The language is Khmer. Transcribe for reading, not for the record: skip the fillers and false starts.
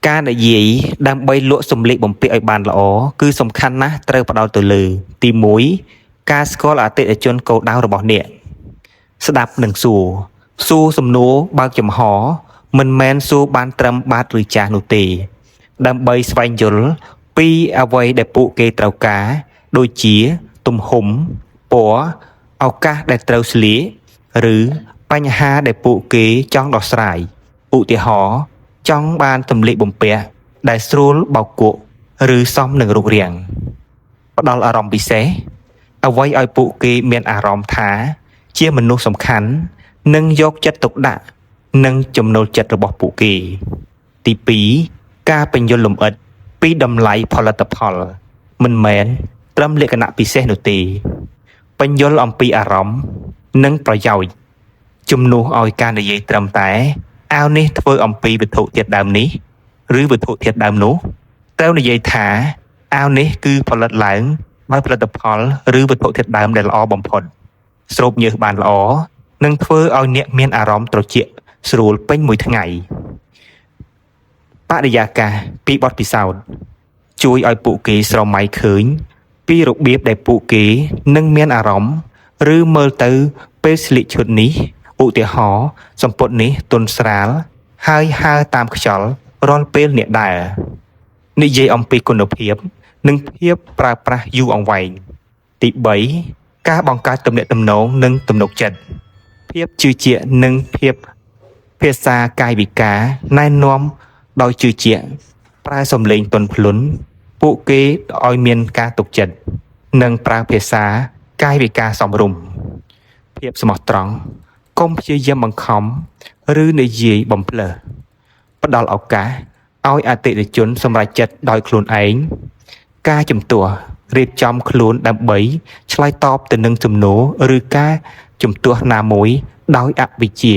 ការនិយាយដើម្បីលក់សម្លៀកបំពាក់ឲ្យបានល្អគឺសំខាន់ណាស់ត្រូវផ្ដោតទៅលើទី1ការស្គាល់អតិថិជនគោលដៅរបស់អ្នកស្ដាប់និងសួរសំណួរបើកចំហមិនមែនសួរបានត្រឹមបាទឬចាស់នោះទេដើម្បីស្វែងយល់ពីអ្វីដែលពួកគេត្រូវការដូចជាទំហំពណ៌ឱកាសដែលត្រូវស្លៀកឬបញ្ហាដែលពួកគេចង់ដោះស្រាយឧទាហរណ៍ចង់បានសម្លៀកបំពាក់ដែលស្រួលបោកគក់ឬសមនឹងរូបរាងផ្ដល់អារម្មណ៍ពិសេសអ្វីឲ្យពួកគេមានអារម្មណ៍ថាជាមនុស្សសំខាន់និងយកចិត្តទុកដាក់នឹងចំណូលចិត្តរបស់ពួកគេទី2ការពន្យល់លម្អិតពីតម្លៃផលិតផលមិនមែនត្រឹមលក្ខណៈពិសេសនោះទេពន្យល់អំពីអារម្មណ៍និងប្រយោជន៍ជំនួសឲ្យការនិយាយត្រឹមតែអាវនេះធ្វើអំពីវត្ថុធាតុដើមនេះឬវត្ថុធាតុដើមនោះត្រូវនិយាយថាអាវនេះគឺផលិតឡើងដោយផលិតផលឬវត្ថុធាតុដើមដែលល្អបំផុតស្រូបញើសបានល្អនិងធ្វើឲ្យអ្នកមានអារម្មណ៍ត្រជាក់ស្រួលពេញមួយថ្ងៃបរិយាកាសពីបទពិសោធន៍ជួយឲ្យពួកគេស្រមៃឃើញពីរបៀបដែលពួកគេនឹងមានអារម្មណ៍ឬមើលទៅពេលស្លៀកឈុតនេះឧទាហរណ៍សំពត់នេះទន់ស្រាលហើយហើរតាមខ្យល់រាល់ពេលអ្នកដើរនិយាយអំពីគុណភាពនិងភាពប្រើប្រាស់យូរអង្វែងទី3ការបង្កើតទំនាក់ទំនងនិងទំនុកចិត្តភាពជឿជាក់និងភាពភាសាកាយវិការណែនាំដោយជឿជាក់ប្រើសំឡេងទន់ភ្លន់ពួកគេឲ្យមានការទុកចិត្តនិងប្រើភាសាកាយវិការសមរម្យភាពស្មោះត្រង់កុំព្យាយាមបង្ខំឬនិយាយបំភ្លើសផ្ដល់ឱកាសឲ្យអតិថិជនសម្រេចចិត្តដោយខ្លួនឯងការជំទាស់រៀបចំខ្លួនដើម្បីឆ្លើយតបទៅនឹងសំណួរឬការជំទាស់ណាមួយដោយអវិជ្ជា